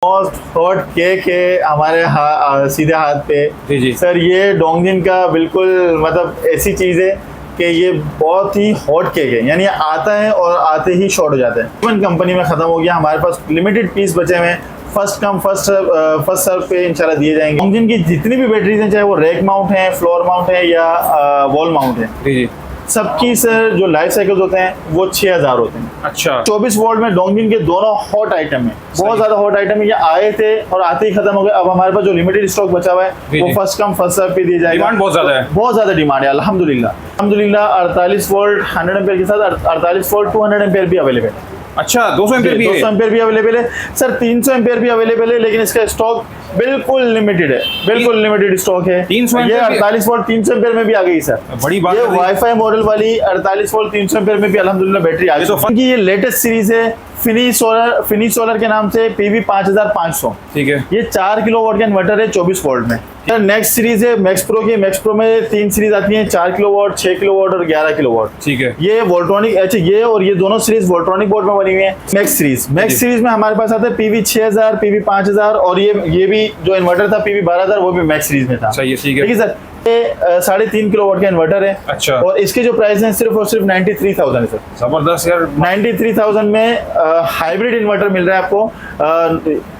Most hot cake है हमारे सीधे हाथ पे। जी जी सर ये डोंगजिन का बिल्कुल मतलब ऐसी चीज़ है कि ये बहुत ही हॉट केक है, यानी आता है और आते ही शॉर्ट हो जाता है। इवन कंपनी में ख़त्म हो गया, हमारे पास लिमिटेड पीस बचे हुए हैं। फर्स्ट कम फर्स्ट सर्व पे इंशाल्लाह दिए जाएंगे। डोंगजिन की जितनी भी बैटरीज हैं, चाहे वो रैक माउंट है, फ्लोर माउंट है या वॉल माउंट है, जी जी। सबकी सर जो लाइफ साइकिल्स होते हैं वो 6000 होते हैं। अच्छा 24 वोल्ट में डोंगजिन के दोनों हॉट आइटम है, बहुत ज्यादा हॉट आइटम है। ये आए थे और आते ही खत्म हो गए। अब हमारे पास जो लिमिटेड स्टॉक बचा हुआ है वो फर्स्ट कम फर्स्ट सर्व पे दिए जाएगा। डिमांड बहुत ज्यादा है, बहुत ज्यादा डिमांड है अल्हम्दुलिल्लाह। 48 वोल्ट 100 एम्पीयर के साथ 48 वोल्ट 200 एम्पीयर भी अवेलेबल है। अच्छा 200 एम्पीयर भी है? 200 एम्पीयर भी अवेलेबल है सर, 300 एम्पीयर भी अवेलेबल है, लेकिन इसका स्टॉक बिल्कुल लिमिटेड है, बिल्कुल लिमिटेड स्टॉक है। 300 ये 48 वोल्ट 300 एम्पीयर में भी आ गई सर, बड़ी बात ये है। वाईफाई मॉडल वाली 48 वोल्ट 300 एम्पीयर में भी अल्हम्दुलिल्लाह बैटरी आ गई। ये लेटेस्ट सीरीज है फिनिश सोलर के नाम से PV 5500। ठीक है, ये 4 किलोवाट का इन्वर्टर है 24 वोल्ट में। नेक्स्ट सीरीज है मैक्स प्रो की। मैक्स प्रो में 3 सीरीज आती हैं, 4 किलोवाट, 6 किलोवाट और 11 किलोवाट। ठीक है। ये वोल्ट्रॉनिक, अच्छा ये और ये दोनों सीरीज वोल्ट्रॉनिक बोर्ड में बनी हुई है। मैक्स सीरीज में हमारे पास आता है PV 6000, PV 5000 और ये भी जो इन्वर्टर था PV 12000 वो भी मैक्स सीरीज में था। सही है, ठीक है। ठीक है सर, ये 3.5 किलोवाट का इन्वर्टर है। अच्छा, और इसके जो प्राइस है सिर्फ और सिर्फ 93,000 है सर। जबरदस्त यार। 93,000 में हाइब्रिड इन्वर्टर मिल रहा है आपको,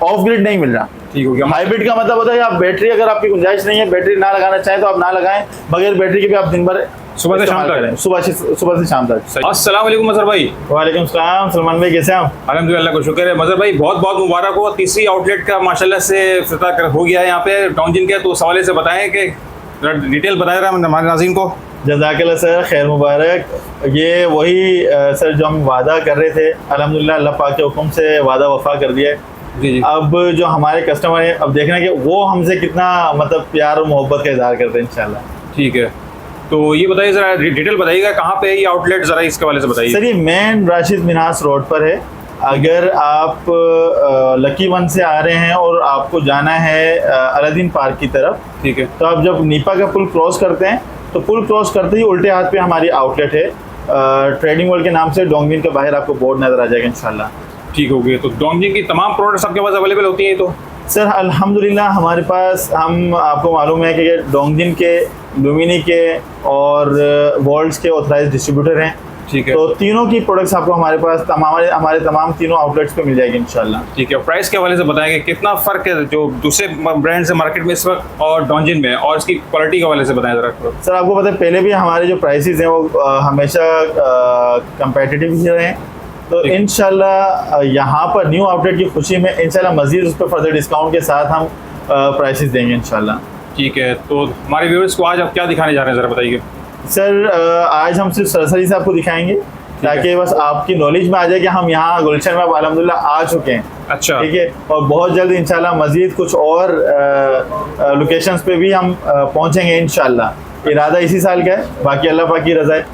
ऑफ ग्रिड नहीं मिल रहा। ठीक हो गया। हाइब्रिड का मतलब होता है आप बैटरी, अगर आपकी गुंजाइश नहीं है, बैटरी ना लगाना चाहें तो आप ना लगाएं, बगैर बैटरी के भी आप दिन भर सुबह से शाम तक, सुबह से शाम तक। अस्सलाम वालेकुम मजहर भाई। वालेकुम सलाम सलमान भाई, कैसे हैं आप? अल्हम्दुलिल्लाह को शुक्र है। मजहर भाई बहुत बहुत मुबारक हो, तीसरी आउटलेट का माशाल्लाह से इफ्तिताह हो गया है यहाँ पे डोंगजिन के। तो उस हवाले से बताएं कि डिटेल बताया रहा हमारे नाज़रीन को। जज़ाकल्लाह सर, खैर मुबारक। ये वही सर जो हम वादा कर रहे थे, अल्हम्दुलिल्लाह अल्लाह पाक के हुक्म से वादा वफा कर दिया है। जी जी। अब जो हमारे कस्टमर हैं, अब देखना कि वो हमसे कितना मतलब प्यार और मोहब्बत का इज़हार करते हैं इंशाल्लाह। ठीक है, तो ये बताइए ज़रा डिटेल बताइएगा कहाँ पे है ये आउटलेट, ज़रा इसके वाले से बताइए। सर ये मेन राशिद मिनास रोड पर है। अगर आप लकी वन से आ रहे हैं और आपको जाना है अलादीन पार्क की तरफ, ठीक है, तो आप जब नीपा का पुल क्रॉस करते हैं तो पुल क्रॉस करते ही उल्टे हाथ पे हमारी आउटलेट है ट्रेडिंग वर्ल्ड के नाम से। डोंगजिन के बाहर आपको बोर्ड नजर आ जाएगा इंशाल्लाह। ठीक हो गया। तो डोंगजिन की तमाम प्रोडक्ट्स आपके पास अवेलेबल होती हैं? तो सर अल्हम्दुलिल्लाह हमारे पास, हम आपको मालूम है कि डोंगजिन के, लुमिनी के और वॉल्ट्स के ऑथराइज्ड डिस्ट्रीब्यूटर हैं। ठीक है, तो तीनों की प्रोडक्ट्स आपको हमारे पास हमारे तमाम तीनों आउटलेट्स पे मिल जाएगी इंशाल्लाह। ठीक है। प्राइस के हवाले से बताएंगे कितना फ़र्क है जो दूसरे ब्रांड से मार्केट में इस वक्त और डोंगजिन में, और इसकी क्वालिटी के हवाले से बताएं ज़रा। सर आपको पता है पहले भी हमारे जो प्राइसेस हैं वो हमेशा कंपेटिटिव ही रहे हैं। तो इंशाल्लाह यहाँ पर न्यू आउटलेट की खुशी में इंशाल्लाह मज़ीद उस पर फर्दर डिस्काउंट के साथ हम प्राइसेस देंगे इंशाल्लाह। ठीक है, तो हमारे व्यूअर्स को आज आप क्या दिखाने जा रहे हैं ज़रा बताइए। सर आज हम सिर्फ सरसरी से आपको दिखाएंगे ताकि बस आपकी नॉलेज में आ जाए कि हम यहाँ गुलशन में अल्हम्दुलिल्लाह आ चुके हैं। अच्छा, ठीक है, और बहुत जल्द इंशाल्लाह मज़ीद कुछ और लोकेशंस पे भी हम पहुँचेंगे इंशाल्लाह। इरादा इसी साल का है, बाकी अल्लाह पाक की रज़ा है,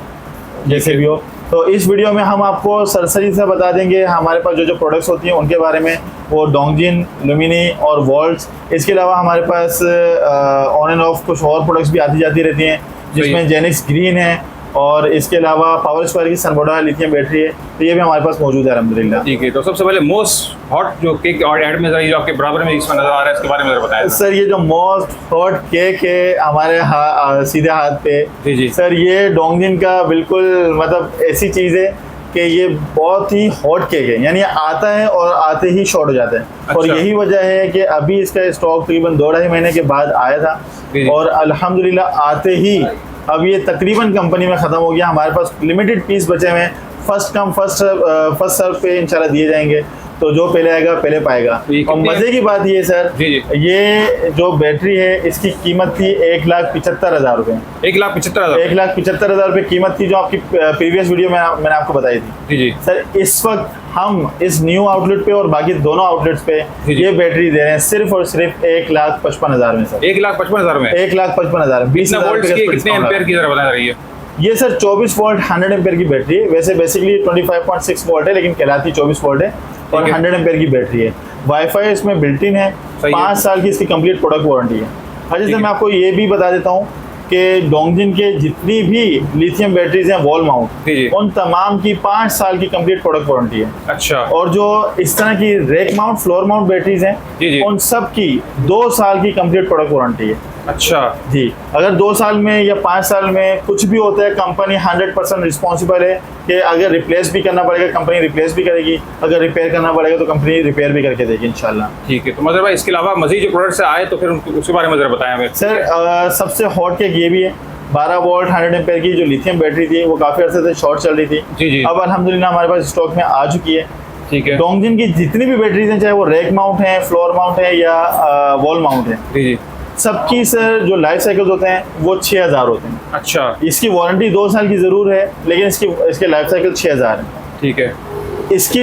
जैसे भी हो। तो इस वीडियो में हम आपको सरसरी से बता देंगे हमारे पास जो जो प्रोडक्ट्स होती हैं उनके बारे में, वो डोंगजिन, लुमिनी और वॉल्ट्स। इसके अलावा हमारे पास ऑन एंड ऑफ कुछ और प्रोडक्ट्स भी आती जाती रहती हैं, जिसमें जेनिक्स ग्रीन है और इसके अलावा पावर स्क्वायर की सनबोडा लिथियम बैटरी है। तो ये भी हमारे पास मौजूद है अल्हम्दुलिल्लाह। ठीक है, तो सबसे पहले मोस्ट हॉट जो केक और ऐड में जो आपके बराबर में इसमें नजर आ रहा है, इसके बारे में बताएं। सर ये जो मोस्ट हॉट केक है हमारे सीधे हाथ पे, जी जी, सर ये डोंगजिन का बिल्कुल मतलब ऐसी चीज़ है कि ये बहुत ही हॉट केक है, यानी आता है और आते ही शॉर्ट हो जाता है। अच्छा। और यही वजह है कि अभी इसका स्टॉक तकरीबन 2-2.5 महीने के बाद आया था और अल्हम्दुलिल्लाह आते ही अब ये तकरीबन कंपनी में ख़त्म हो गया। हमारे पास लिमिटेड पीस बचे हुए हैं, फर्स्ट कम फर्स्ट सर्व पे इंशाल्लाह दिए जाएंगे। तो जो पहले आएगा पहले पाएगा। और मज़े की बात ये सर, जी जी, ये जो बैटरी है इसकी कीमत थी 1,75,000 रुपये। 1,75,000 1,75,000 रुपये कीमत थी, जो आपकी प्रीवियस वीडियो में मैंने आपको बताई थी। जी जी। सर इस वक्त हम इस न्यू आउटलेट पे और बाकी दोनों आउटलेट्स पे जी। ये बैटरी दे रहे हैं सिर्फ और सिर्फ 1,55,000 में सर। 1,55,000 में 1,55,000, 20,000 वोल्ट्स की कितने एम्पेयर की जरा बता रही है। ये सर 24 वोल्ट 100 एम्पेयर की बैटरी है। वैसे बेसिकली 25.6 वोल्ट है, लेकिन कहलाती 24 वोल्ट है और 100 एम्पेयर की बैटरी है। वाईफाई इसमें बिल्ट इन है, 5 साल की इसकी कंप्लीट प्रोडक्ट वारंटी है। अच्छा सर मैं आपको ये भी बता देता हूँ कि डोंगजिन के जितनी भी लिथियम बैटरीज हैं वॉल माउंट, जी। उन तमाम की 5 साल की कंप्लीट प्रोडक्ट वारंटी है। अच्छा। और जो इस तरह की rack mount, floor mount batteries जी, हैं, जी। उन सब की 2 साल की कंप्लीट प्रोडक्ट वारंटी है। अच्छा जी, अगर 2 साल में या 5 साल में कुछ भी होता है, कंपनी 100% रिस्पॉन्सिबल है कि अगर रिप्लेस भी करना पड़ेगा कंपनी रिप्लेस भी करेगी, अगर रिपेयर करना पड़ेगा तो कंपनी रिपेयर भी करके देगी इंशाल्लाह। ठीक है। तो मजहर भाई इसके अलावा मजीद जो प्रोडक्ट्स आए तो फिर उसके बारे में जरा बताएं हमें। सर सबसे हॉट केक ये भी है, 12 वोल्ट 100 एम्पेयर की जो लिथियम बैटरी थी वो काफ़ी अर्से से शॉर्ट चल रही थी। जी जी। अब अल्हम्दुलिल्लाह हमारे पास स्टॉक में आ चुकी है। ठीक है। डोंगजिन की जितनी भी बैटरीज हैं, चाहे वो रैक माउंट है, फ्लोर माउंट है या वॉल माउंट है, जी जी। सबकी सर जो लाइफ साइकिल्स होते हैं वो 6000 होते हैं। अच्छा। इसकी वारंटी 2 साल की ज़रूर है, लेकिन इसके लाइफ साइकिल 6000 है। ठीक है। इसकी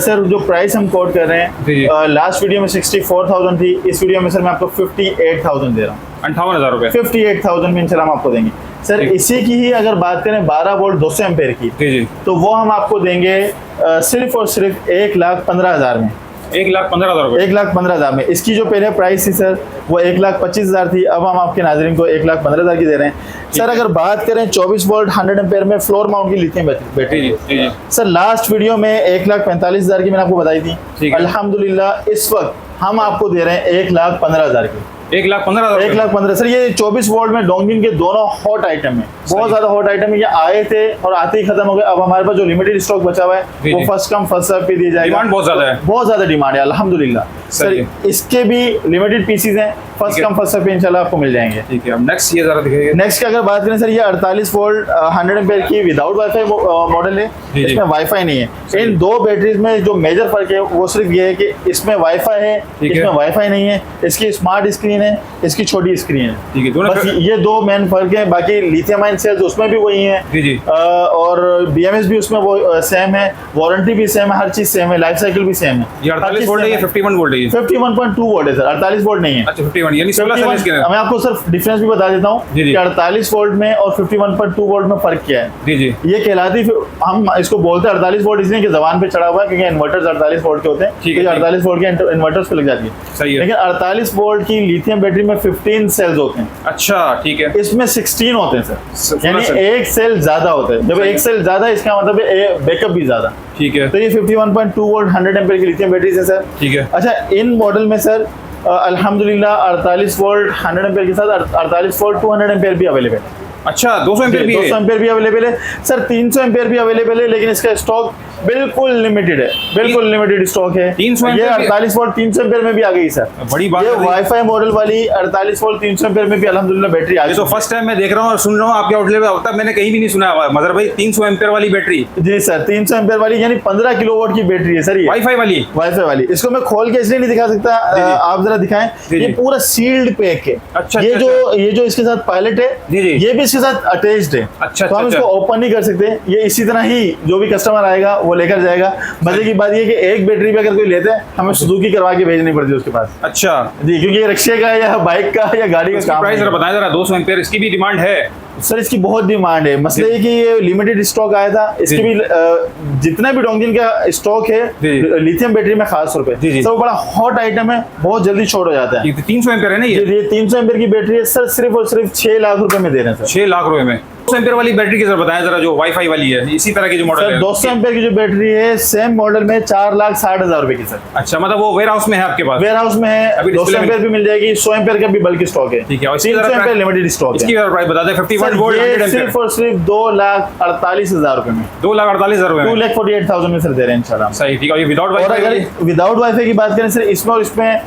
सर जो प्राइस हम कोट कर रहे जी, जी। हैं, लास्ट वीडियो में 64,000 थी, इस वीडियो में सर मैं आपको 58,000 दे रहा हूँ। 58,000 रुपये। 58,000 में इंशाल्लाह हम आपको देंगे। सर ठीक। इसी की ही अगर बात करें 12 वोल्ट 200 एम्पेयर की, जी जी। तो वो हम आपको देंगे सिर्फ और सिर्फ 1,15,000 में। 1,15,000 रुपये। 1,15,000 में। इसकी जो पहले प्राइस थी सर वो 1,25,000 थी, अब हम आपके नाज़रीन को 1,15,000 की दे रहे हैं। सर अगर बात करें 24 वोल्ट 100 एम्पेयर में फ्लोर माउंट की लिथियम जी बैटरी, जी जी जी। सर लास्ट वीडियो में 1,45,000 की मैंने आपको बताई थी। ठीक है। अल्हम्दुलिल्लाह इस वक्त हम आपको दे रहे हैं 1,15,000 की। 1,15,000 1,15,000 सर, ये 24 वोल्ट में डोंगजिन के दोनों हॉट आइटम है, बहुत ज्यादा हॉट आइटम है। ये आए थे और आते ही खत्म हो गए। अब हमारे पास जो लिमिटेड स्टॉक बचा हुआ जी, है वो जी। फर्स्ट कम फर्स्ट सर्व पे दिया जाएगा। डिमांड बहुत ज्यादा है। बहुत ज्यादा डिमांड है अल्हम्दुलिल्लाह। सही सर इसके भी लिमिटेड पीसीज हैं, फर्स्ट ठीक है। कम फर्स्ट सर्व पे इंशाल्लाह आपको मिल जाएंगे। ठीक है। अब नेक्स्ट ये जरा दिखाइए। नेक्स्ट की अगर बात करें सर, ये 48 वोल्ट 100 एम्पेयर की विदाउट वाईफाई मॉडल है, जी, जी। इसमें वाईफाई नहीं है। इन दो बैटरीज में जो मेजर फर्क है वो सिर्फ ये है कि इसमें वाईफाई है, ठीक है। इसमें वाईफाई नहीं है। इसकी स्मार्ट स्क्रीन है, इसकी छोटी स्क्रीन है। ठीक है। दोनों बस ये 2 मेन फर्क है। बाकी लिथियम आयन सेल्स उसमें भी वही है। जी जी। और बीएमएस भी उसमें वो सेम है, वारंटी भी सेम है, हर चीज सेम है, लाइफ साइकिल भी सेम है। ये 48 वोल्ट है, ये 51 वोल्ट है ये। 51.2 वोल्ट है सर, 48 वोल्ट नहीं है। अच्छा 51 यानी 16 सेल इसके। मैं आपको सिर्फ डिफरेंस भी बता देता हूँ जी, जी। कि 48 वोल्ट में और 51.2 वोल्ट में फर्क क्या है। जी जी। ये कहलाती, हम इसको बोलते हैं 48 वोल्ट इसलिए कि जबान पे चढ़ा हुआ है, क्योंकि इन्वर्टर्स 48 वोल्ट के होते हैं। ठीक है, तो ठीक। 48 वोल्ट के इन्वर्टर्स पे लग जाती है। सही है। लेकिन 48 वोल्ट की लिथियम बैटरी में 15 सेल्स होते हैं, अच्छा ठीक है। इसमें 16 होते हैं सर, 16 यानी सेल। एक सेल ज्यादा होता है। जब सही एक है। सेल ज्यादा है इसका मतलब है बैकअप भी ज्यादा। ठीक है। तो ये 51.2 वोल्ट 100 एम्पेयर की लिथियम बैटरीज है सर। ठीक है। अच्छा, इन मॉडल में सर अल्हम्दुलिल्लाह 48 वोल्ट 100 एम्पेयर के साथ 48 वोल्ट 200 एम्पेयर भी अवेलेबल है। अच्छा 200 एम्पीयर भी 200 है। एम्पेयर भी अवेलेबल है सर, 300 एम्पेयर भी अवेलेबल है, लेकिन इसका स्टॉक बिल्कुल लिमिटेड है, बिल्कुल लिमिटेड स्टॉक है। 300 ये एम्पेयर भी- 48 वोल्ट 300 एम्पेयर में भी आ गई सर। बड़ी बात ये है। वाईफाई मॉडल वाली 48 वोल्ट 300 एम्पेयर में भी अल्हम्दुलिल्लाह बैटरी आ ये तो गई। फर्स्ट टाइम मैं देख रहा हूँ और सुन रहा हूँ आपके आउटलेट पे। अब तक मैंने कहीं भी नहीं सुना मदर भाई 300 एम्पीयर वाली बैटरी जी सर, 300 एम्पेयर वाली यानी 15 किलोवाट की बैटरी है सर ये वाईफाई वाली। वाईफाई वाली। इसको मैं खोल के इसलिए नहीं दिखा सकता, जी, जी। आप जरा दिखाएं। जी, जी। ये पूरा सील्ड पैक है। अच्छा, ये अच्छा, ये जो इसके साथ पायलट है, जी, जी। ये भी इसके साथ अटैच्ड है। अच्छा, तो हम अच्छा, इसको ओपन नहीं कर सकते। ये इसी तरह ही जो भी कस्टमर आएगा वो लेकर जाएगा। मजे की बात ये कि एक बैटरी पे अगर कोई लेते हैं हमें सुजुकी करवा के भेजनी पड़ती है उसके पास। अच्छा। जी, क्योंकि ये रिक्शे का या बाइक का या गाड़ी का इसकी काम प्राइस नहीं जरा है। बताएं जरा। 200 एम्पीयर इसकी भी डिमांड है। सर इसकी बहुत डिमांड है। मसले ये कि ये लिमिटेड स्टॉक आया था, इसकी जी। भी जितना भी डोंगजिन का स्टॉक है जी। लिथियम बैटरी में खास तौर पे, जी, जी। सर वो बड़ा हॉट आइटम है, बहुत जल्दी छोड़ हो जाता है। ये 300 एम्पीयर है ना ये। ये 300 एम्पेयर की बैटरी है सर, सिर्फ और सिर्फ 6 लाख रुपए में दे रहे हैं सर। 6 लाख रुपए में 200 एम्पीयर वाली बैटरी की जरा बताएं जरा, जो वाईफाई वाली है इसी तरह की जो मॉडल सर है। 200 एम्पेयर की जो बैटरी है सेम मॉडल में 4,60,000 रुपए की सर। अच्छा मतलब वो वेयर हाउस में है आपके पास। वेयर हाउस में है। अभी 200 display में- एम्पेयर भी मिल जाएगी, 100 एम्पेयर का भी बल्कि स्टॉक है। ठीक है, और इसकी 300 जरा एम्पेयर लिमिटेड स्टॉक इसकी है। जरा प्राइस बता दें। 51 सर, वोल्ट ये 100 एम्पीयर सिर्फ और सिर्फ 2,48,000 रुपए में, 2,48,000 रुपए में। 2,48,000 में सर दे रहे हैं इंशाल्लाह। सही ठीक है। ये विदाउट और वाईफाई अगर विदाउट वाईफाई की बात करें सर, इसमें और इसमें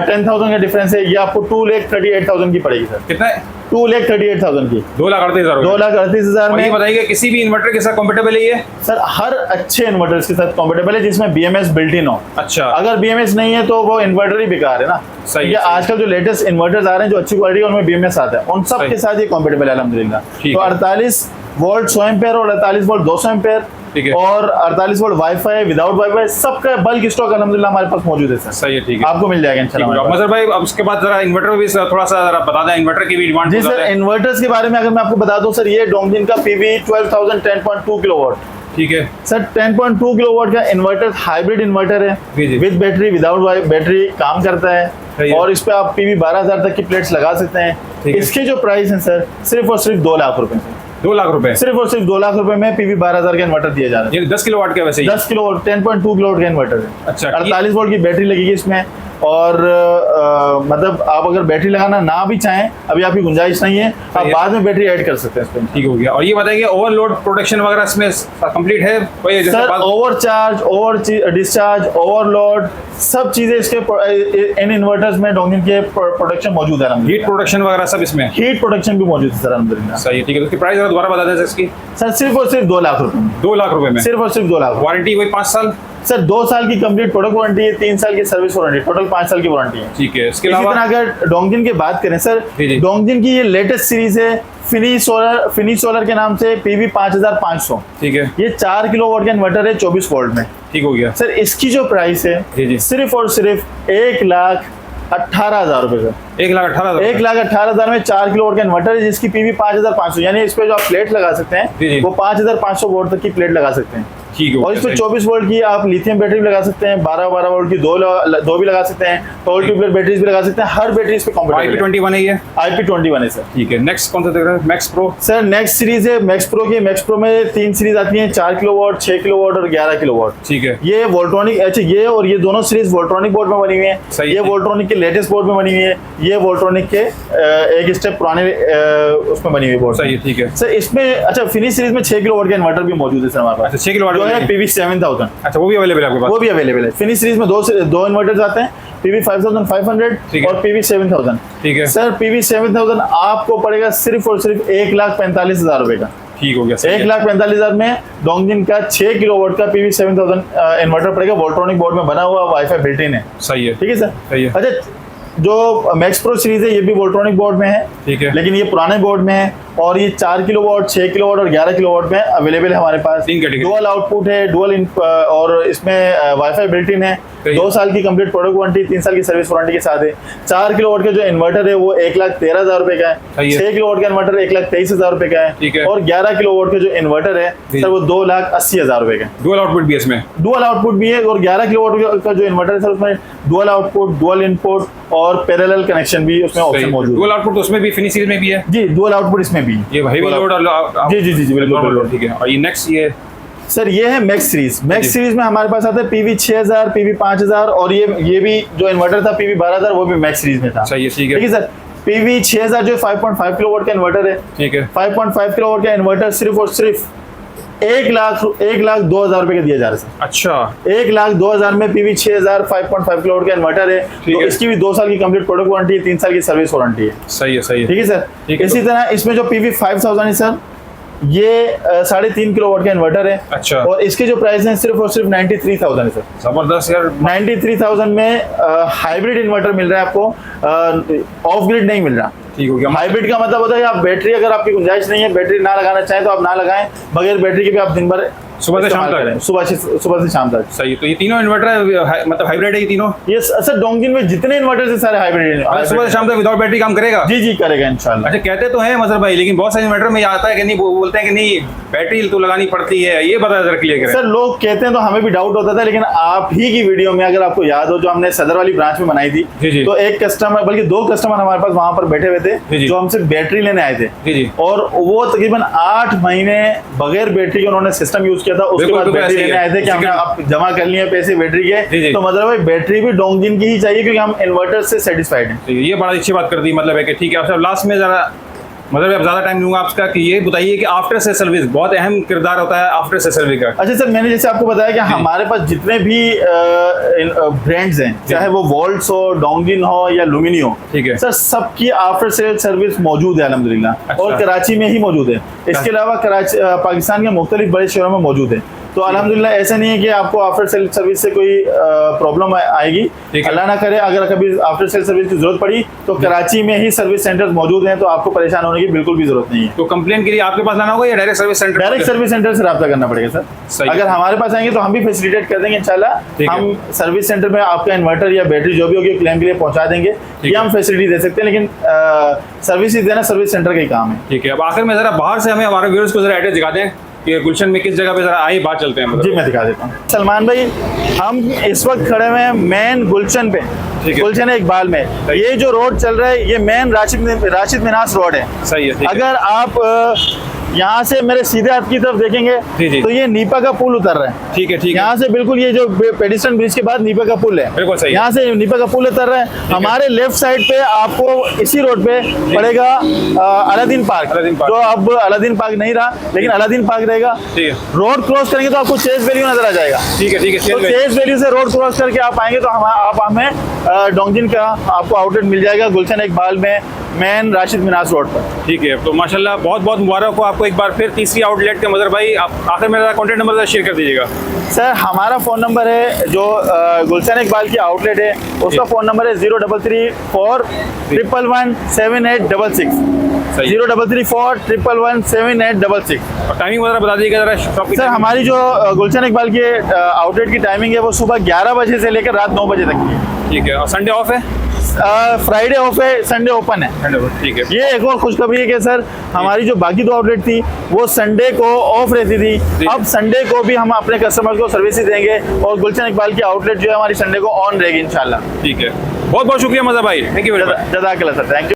10,000 का डिफरेंस है। ये आपको 2,38,000 की पड़ेगी सर। कितना है? 2,38,000 की। 2,38,000 रुपए। 2,38,000 और ये में बताइए किसी भी इन्वर्टर के साथ कंपेटेबल है ये? सर हर अच्छे इन्वर्टर्स के साथ कंपेटेबल है जिसमें बीएमएस बिल्ट इन हो। अच्छा। अगर बीएमएस नहीं है तो वो इन्वर्टर ही बेकार है ना। सही, ये सही। आजकल जो लेटेस्ट इन्वर्टर्स आ रहे हैं जो अच्छी क्वालिटी उनमें बीएमएस आता है, उन सब सही। के साथ ये कंपेटेबल है अल्हम्दुलिल्लाह। ठीक तो है। 48 वोल्ट 100 एम्पेयर और 48 वोल्ट 200 एम्पेयर ठीक है। और 48 वोल्ट वाईफाई विदाउट वाईफाई सबका बल्क स्टॉक अल्हम्दुलिल्लाह हमारे पास मौजूद है सर। सही है। ठीक है। आपको मिल जाएगा ठीक है। इंशाल्लाह। मजहर भाई अब उसके बाद जरा इन्वर्टर भी थोड़ा सा जरा बता दें। इन्वर्टर की भी डिमांड जी सर, इन्वर्टर्स के बारे में अगर मैं आपको बता दूं सर, ये डोंगजिन का पीवी 12,000 10.2 किलोवाट ठीक है सर 10.2 किलोवाट का इन्वर्टर, हाइब्रिड इन्वर्टर है, जी, जी। विद बैटरी विदाउट बैटरी काम करता सही है है। और इस पे आप PV 12,000 तक की प्लेट्स लगा सकते हैं। ठीक है। इसके जो प्राइस है सर सिर्फ और सिर्फ 2 लाख रुपए, 2 लाख रुपए, सिर्फ और सिर्फ 2 लाख रुपए में PV 12,000 का इन्वर्टर दिया जा रहा है। ये 10 किलोवाट का वैसे ही 10 किलो 10.2 किलोवाट का इन्वर्टर है। अच्छा, 48 वोल्ट की बैटरी लगेगी इसमें और मतलब आप अगर बैटरी लगाना ना भी चाहें, अभी आपकी गुंजाइश नहीं है, आप है। बाद में बैटरी ऐड कर सकते हैं इसमें। ठीक हो गया। और ये बताइए ओवरलोड प्रोटेक्शन वगैरह इसमें कंप्लीट है कोई जैसे sir overcharge, over discharge, overload सब चीजें इसके इन इन्वर्टर्स में डोंगिन के प्रोडक्शन मौजूद है। हीट प्रोटेक्शन वगैरह सब इसमें हीट प्रोडक्शन भी मौजूद है सर अलहमदुलिल्लाह। सही है। ठीक है, तो उसकी प्राइस जरा दोबारा बता दें सर इसकी। सर सिर्फ और सिर्फ 2 लाख रुपए में, 2 लाख रुपए में, सिर्फ और सिर्फ 2 लाख। वारंटी वही 5 साल। सर 2 साल की कंप्लीट प्रोडक्ट वारंटी है, 3 साल की सर्विस वारंटी, टोटल 5 साल की वारंटी है। ठीक है, इसके इसी अलावा तरह अगर डोंगिन की बात करें सर, जी, जी। डोंगिन की ये लेटेस्ट सीरीज है फिनी सोलर के नाम से PV 5500। ठीक है, ये 4 किलोवाट का इन्वर्टर है 24 वोल्ट में। ठीक हो गया। सर इसकी जो प्राइस जी, है जी। सिर्फ और सिर्फ 1,18,000 रुपए का। 1,18,000 1,18,000 में 4 किलोवाट का इन्वर्टर है जिसकी PV 5500, यानी इस पे जो आप प्लेट लगा सकते जी, जी। हैं वो 5500 वोल्ट तक की प्लेट लगा सकते हैं। ठीक हो और गया, इस पे सही। 24 वोल्ट की आप लिथियम बैटरी भी लगा सकते हैं, 12 वोल्ट की दो भी लगा सकते हैं, टॉल ट्यूबुलर बैटरीज भी लगा सकते हैं। हर बैटरी इस पे कंपेटेबल है। IP21 है ये। IP21 है सर। ठीक है, नेक्स्ट कौन सा देख रहे हैं? Max pro. Sir next series है मैक्स प्रो की। मैक्स प्रो में 3 सीरीज आती हैं, 4 किलोवाट, 6 किलोवाट और 11 किलोवाट। ठीक है, ये वोल्ट्रॉनिक, अच्छा ये और ये दोनों सीरीज वोल्ट्रॉनिक बोर्ड में बनी हुई है। सही ये है। वोल्ट्रॉनिक के लेटेस्ट बोर्ड में बनी हुई है, ये वोल्ट्रॉनिक के एक स्टेप पुराने उसमें बनी हुई बोर्ड। सही है। ठीक है, सर इसमें अच्छा फिनिश सीरीज में 6 किलोवाट का इन्वर्टर भी मौजूद है सर हमारे पास, अच्छा 6 किलोवाट जो है वाला है। PV 7000। अच्छा, वो भी अवेलेबल है आपके पास? वो भी अवेलेबल है। फिनिश सीरीज में दो इन्वर्टर्स आते हैं, PV 5500 ठीक है। और PV 7000। ठीक है, सर PV 7000 आपको पड़ेगा सिर्फ और सिर्फ 1,45,000 रुपए का। ठीक हो गया। सही है। 1,45,000 में डोंगजिन का 6 किलोवाट का PV 7000 इन्वर्टर पड़ेगा, वोल्ट्रॉनिक बोर्ड में बना हुआ, वाईफाई बिल्ट इन है। सही है। ठीक है सर। सही है। अच्छा जो मैक्स प्रो सीरीज है ये भी वोल्ट्रॉनिक बोर्ड में है, ठीक है। लेकिन ये पुराने बोर्ड में है और ये 4 किलोवाट, 6 किलोवाट और 11 किलोवाट में अवेलेबल है हमारे पास। 3 कैटेगरी। डुअल आउटपुट है, और इसमें वाईफाई बिल्ट इन है। सही है। 2 साल की कंप्लीट प्रोडक्ट वारंटी, 3 साल की सर्विस वारंटी के साथ है। 4 किलोवाट का जो इन्वर्टर है वो 1,13,000 रुपए का है। सही है। 6 किलोवाट का इन्वर्टर 1,23,000 रुपए का ठीक है है। और 11 किलोवाट का जो इन्वर्टर है जी। सर वो 2,80,000 रुपए का है। डुअल आउटपुट भी है इसमें? डुअल आउटपुट भी है और 11 किलोवाट का जो इन्वर्टर है सर उसमें डुअल आउटपुट, डुअल इनपुट और पैरेलल कनेक्शन भी उसमें ऑप्शन मौजूद है। डुअल आउटपुट तो उसमें भी फिनिश सीरीज में भी है? जी डुअल आउटपुट इसमें भी है। ये हेवी Dual लोड और जी, जी, जी, जी, बिल्कुल, नॉर्मल लोड। बिल्कुल। ठीक है। और ये नेक्स्ट ये सर ये है मैक्स सीरीज। जी। मैक्स सीरीज में हमारे पास आता है PV 6000, PV 5000 और ये भी जो इन्वर्टर था PV 12,000 वो भी मैक्स सीरीज में था। सही है। ठीक ठीक है। है सर। PV 6000 जो 5.5 किलोवाट का इन्वर्टर है, ठीक है। 5.5 किलोवाट का इन्वर्टर सिर्फ और सिर्फ 1,02,000 रुपए का दिया जा रहा है सर। अच्छा, 1,02,000 में PV 6000 5.5 किलोवाट का इन्वर्टर है। ठीक तो है। इसकी भी 2 साल की कंप्लीट प्रोडक्ट वारंटी है, 3 साल की सर्विस वारंटी है। सही है। सही है। ठीक है सर। ठीक है, इसी तो- तरह इसमें जो PV 5000 है सर ये 3.5 किलोवाट का इन्वर्टर है। अच्छा। और इसके जो प्राइस है सिर्फ और सिर्फ 93,000 है सर। जबरदस्त यार। 93,000 में हाइब्रिड इन्वर्टर मिल रहा है आपको, ऑफ ग्रिड नहीं मिल रहा। ठीक हो गया। हाइब्रिड का मतलब होता है कि आप बैटरी, अगर आपकी गुंजाइश नहीं है, बैटरी ना लगाना चाहें तो आप ना लगाएं, बगैर बैटरी के भी आप दिन भर सुबह से शाम इस्तेमाल तक? करें। सुबह से शाम तक। सही है। तो ये तीनों इन्वर्टर मतलब हाइब्रिड है ये तीनों? ये सर डोंगिन में जितने इन्वर्टर है सारे हाइब्रिड मतलब सुबह से शाम तक विदाउट बैटरी काम करेगा? जी जी करेगा इंशाल्लाह। अच्छा, कहते तो हैं मजहर भाई, लेकिन बहुत सारे इन्वर्टर में ये आता है कि नहीं, वो बोलते हैं कि नहीं बैटरी तो लगानी पड़ती है। ये बता जरा क्लियर करें। सर लोग कहते हैं तो हमें भी डाउट होता था, लेकिन आप ही की वीडियो में अगर आपको याद हो जो हमने सदर वाली ब्रांच में बनाई थी, जी, जी। तो एक कस्टमर बल्कि 2 कस्टमर हमारे पास वहां पर बैठे हुए जी, थे जी। जो हमसे बैटरी लेने आए थे। जी, जी। और वो तकरीबन 8 महीने बगैर बैटरी के उन्होंने सिस्टम यूज किया था। उसके बिल्कुल, बाद बिल्कुल बैटरी ऐसे ही लेने है। आए थे कि हमने उसी आप जमा कर लिए पैसे बैटरी जी, के, जी। तो मतलब भाई बैटरी भी डोंगजिन की ही चाहिए क्योंकि हम इन्वर्टर से सेटिस्फाइड हैं। तो ये बड़ा अच्छी बात कर दी, मतलब है कि ठीक है। अब लास्ट में जरा मतलब अब ज्यादा टाइम लूंगा आपका कि ये बताइए कि आफ्टर से सर्विस बहुत अहम किरदार होता है आफ्टर से सर्विस का। अच्छा सर, मैंने जैसे आपको बताया कि हमारे पास जितने भी ब्रांड्स हैं, चाहे वो वोल्ट्स हो, डोंगजिन हो या लुमिनी हो, ठीक है। सर सबकी आफ्टर सेल सर्विस मौजूद है अल्हम्दुलिल्लाह। अच्छा। और कराची में ही मौजूद है। इसके अलावा कराची पाकिस्तान के मुख्तलिफ बड़े शहरों में मौजूद है। तो अल्हम्दुलिल्लाह ऐसा नहीं है कि आपको आफ्टर सेल सर्विस से कोई प्रॉब्लम आएगी। ठीक है। अल्लाह ना करे अगर कभी आफ्टर सेल सर्विस की जरूरत पड़ी तो कराची में ही सर्विस सेंटर्स मौजूद हैं, तो आपको परेशान होने की बिल्कुल भी जरूरत नहीं है। तो कंप्लेन के लिए आपके पास लाना होगा या direct service centre? Direct service centre से रब्ता करना पड़ेगा सर। सही है। अगर हमारे पास आएंगे तो हम भी फैसिलिटेट कर देंगे इंशाल्लाह। ठीक है। हम सर्विस सेंटर में आपका इन्वर्टर या बैटरी जो भी होगी क्लेम के लिए पहुंचा देंगे। ये हम फैसिलिटी दे सकते हैं, लेकिन सर्विस देना सर्विस सेंटर का ही काम है। ठीक है। अब आखिर में जरा बाहर से हमें हमारे व्यूअर्स को जरा एड्रेस दिखा दें कि गुलशन में किस जगह पे जरा आइए बात चलते हैं जी मतलब। मैं दिखा देता हूँ सलमान भाई। हम इस वक्त खड़े हुए हैं मेन गुलशन पे, ठीक है। गुलशन इकबाल में। सही। ये जो रोड चल रहा है ये मेन राशिद मिनास रोड है। सही है, ठीक है। अगर आप यहाँ से मेरे सीधे हाथ की तरफ देखेंगे जी, जी। तो ये नीपा का पुल उतर रहा है। ठीक है, ठीक है। यहाँ से बिल्कुल ये जो पेडिस्ट्रियन ब्रिज के बाद नीपा का पुल है, बिल्कुल सही है। यहाँ से नीपा का पुल उतर रहा है। हमारे लेफ्ट साइड पे आपको इसी रोड पे पड़ेगा अलादीन पार्क, अलादीन पार्क। जो अब अलादीन पार्क नहीं रहा लेकिन अलादीन पार्क रहेगा। ठीक है, रोड क्रॉस करेंगे तो आपको चेस वैल्यू नजर आ जाएगा। ठीक है, ठीक है। तो चेस वैल्यू से रोड क्रॉस करके आप आएंगे तो आप हमें डोंगजिन का आपको आउटलेट मिल जाएगा गुलशन इकबाल में मेन राशिद मिनास रोड पर। ठीक है, तो माशाल्लाह बहुत बहुत मुबारक हो आपको एक बार फिर तीसरी आउटलेट के मदर भाई। आप आखिर मेरा कॉन्टैक्ट नंबर शेयर कर दीजिएगा। सर हमारा फ़ोन नंबर है जो गुलशन इकबाल की आउटलेट है उसका फ़ोन नंबर है 0334111786 सही। 0334111786। और टाइमिंग वगैरह बता दीजिएगा जरा शॉप की। सर हमारी जो गुलशन इकबाल की आउटलेट की टाइमिंग है वो सुबह 11 बजे से लेकर रात 9 बजे तक की है। ठीक है, और संडे ऑफ है? फ्राइडे ऑफ है, संडे ओपन है। ठीक है। ये एक और खुशखबरी है कि सर हमारी जो बाकी दो आउटलेट थी वो संडे को ऑफ रहती थी, अब संडे को भी हम अपने कस्टमर को सर्विसेज देंगे और गुलशन इकबाल की आउटलेट जो है हमारी संडे को ऑन रहेगी इंशाल्लाह। ठीक है, बहुत बहुत शुक्रिया मज़ा भाई, थैंक यू वेरी मच। जज़ाकल्लाह सर, थैंक यू।